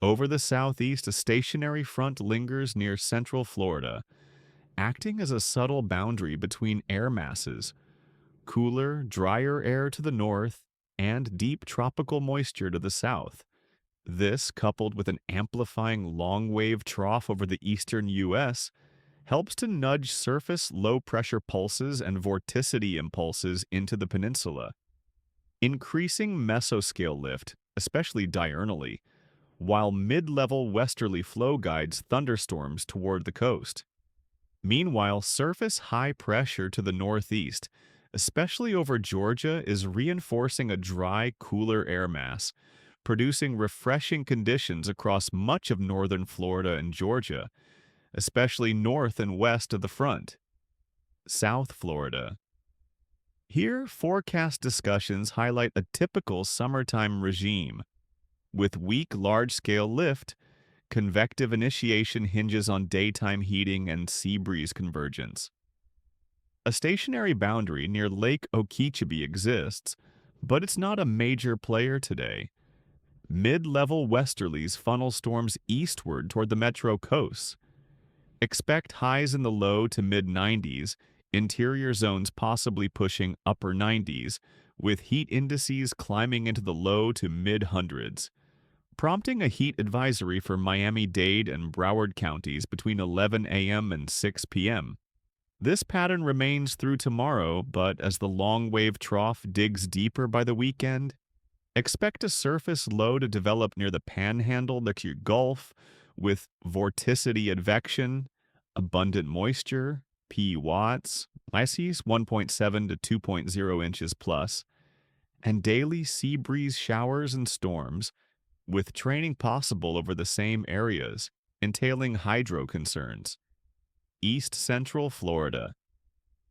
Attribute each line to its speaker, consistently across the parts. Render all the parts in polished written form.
Speaker 1: Over the southeast, a stationary front lingers near central Florida, acting as a subtle boundary between air masses, cooler, drier air to the north, and deep tropical moisture to the south. This, coupled with an amplifying long-wave trough over the eastern U.S., helps to nudge surface low-pressure pulses and vorticity impulses into the peninsula, increasing mesoscale lift, especially diurnally, while mid-level westerly flow guides thunderstorms toward the coast. Meanwhile, surface high pressure to the northeast, especially over Georgia, is reinforcing a dry, cooler air mass, producing refreshing conditions across much of northern Florida and Georgia, especially north and west of the front. South Florida. Here, forecast discussions highlight a typical summertime regime. With weak large-scale lift, convective initiation hinges on daytime heating and sea breeze convergence. A stationary boundary near Lake Okeechobee exists, but it's not a major player today. Mid-level westerlies funnel storms eastward toward the metro coasts. Expect highs in the low to mid-90s, interior zones possibly pushing upper 90s, with heat indices climbing into the low to mid-hundreds, prompting a heat advisory for Miami-Dade and Broward counties between 11 a.m. and 6 p.m. This pattern remains through tomorrow, but as the long wave trough digs deeper by the weekend, expect a surface low to develop near the panhandle next to your Gulf, with vorticity advection, abundant moisture, P watts, ICs 1.7 to 2.0 inches plus, and daily sea breeze showers and storms, with training possible over the same areas, entailing hydro concerns. East Central Florida.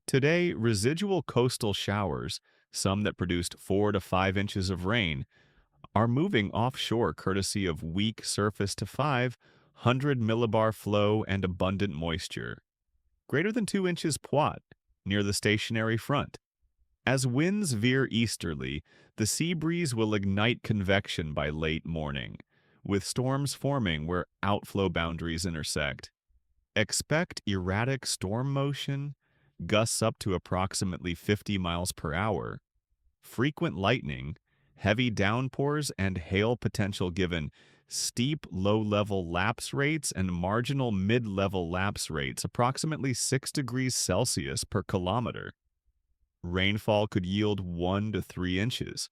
Speaker 1: Today, residual coastal showers, some that produced 4 to 5 inches of rain, are moving offshore courtesy of weak surface to 500 millibar flow and abundant moisture, greater than 2 inches Poit, near the stationary front. As winds veer easterly, the sea breeze will ignite convection by late morning, with storms forming where outflow boundaries intersect. Expect erratic storm motion, gusts up to approximately 50 miles per hour, frequent lightning, heavy downpours, and hail potential given steep low-level lapse rates and marginal mid-level lapse rates approximately 6 degrees Celsius per kilometer. Rainfall could yield 1 to 3 inches.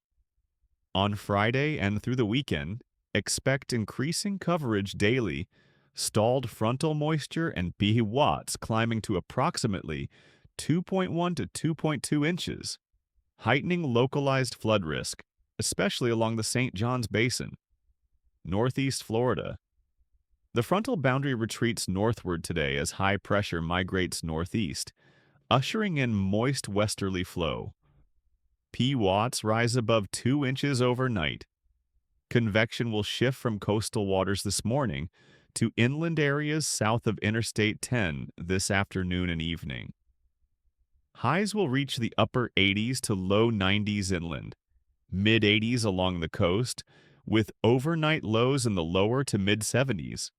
Speaker 1: On Friday and through the weekend, expect increasing coverage daily, stalled frontal moisture and P watts climbing to approximately 2.1 to 2.2 inches, heightening localized flood risk, especially along the St. Johns Basin. Northeast Florida. The frontal boundary retreats northward today as high pressure migrates northeast, ushering in moist westerly flow. P watts rise above 2 inches overnight. Convection will shift from coastal waters this morning to inland areas south of Interstate 10 this afternoon and evening. Highs will reach the upper 80s to low 90s inland, mid 80s along the coast, with overnight lows in the lower to mid 70s.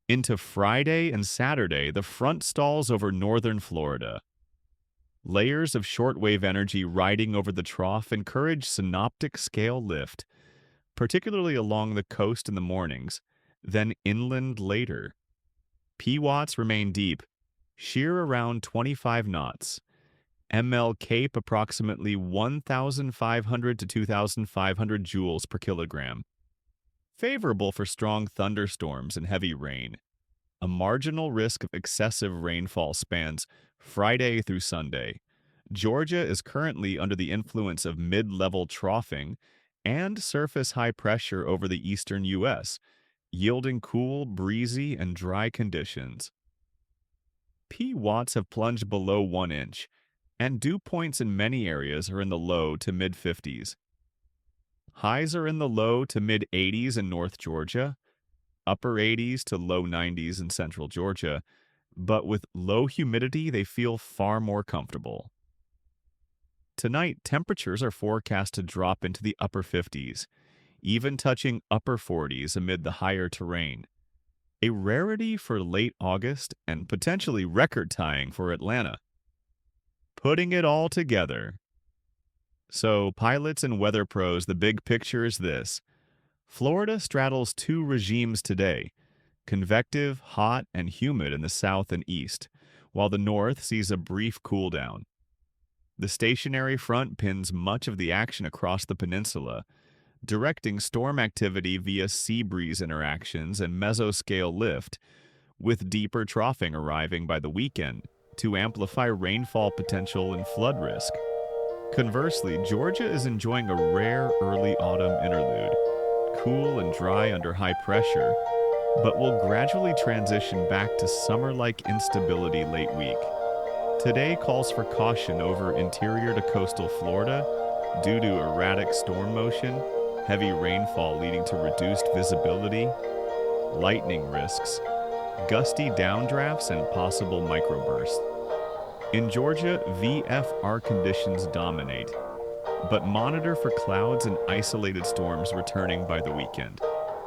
Speaker 1: Into Friday and Saturday, the front stalls over northern Florida. Layers of shortwave energy riding over the trough encourage synoptic scale lift, particularly along the coast in the mornings, then inland later. P watts remain deep, shear around 25 knots, ML Cape approximately 1,500 to 2,500 joules per kilogram. Favorable for strong thunderstorms and heavy rain. A marginal risk of excessive rainfall spans Friday through Sunday. Georgia is currently under the influence of mid-level troughing and surface high pressure over the eastern U.S., yielding cool, breezy, and dry conditions. P watts have plunged below 1 inch, and dew points in many areas are in the low to mid-50s. Highs are in the low to mid-80s in North Georgia, upper 80s to low 90s in Central Georgia, but with low humidity, they feel far more comfortable. Tonight, temperatures are forecast to drop into the upper 50s, even touching upper 40s amid the higher terrain. A rarity for late August and potentially record-tying for Atlanta. Putting it all together. So, pilots and weather pros, the big picture is this. Florida straddles two regimes today: convective, hot, and humid in the south and east, while the north sees a brief cool down. The stationary front pins much of the action across the peninsula, directing storm activity via sea breeze interactions and mesoscale lift, with deeper troughing arriving by the weekend to amplify rainfall potential and flood risk. Conversely, Georgia is enjoying a rare early autumn interlude, cool and dry under high pressure, but will gradually transition back to summer-like instability late week. Today calls for caution over interior to coastal Florida due to erratic storm motion, heavy rainfall leading to reduced visibility, lightning risks, gusty downdrafts, and possible microbursts. In Georgia, VFR conditions dominate, but monitor for clouds and isolated storms returning by the weekend.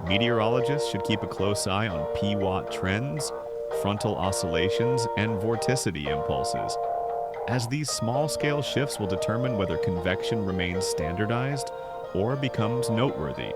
Speaker 1: Meteorologists should keep a close eye on P-watt trends, frontal oscillations, and vorticity impulses, as these small-scale shifts will determine whether convection remains standardized or becomes noteworthy.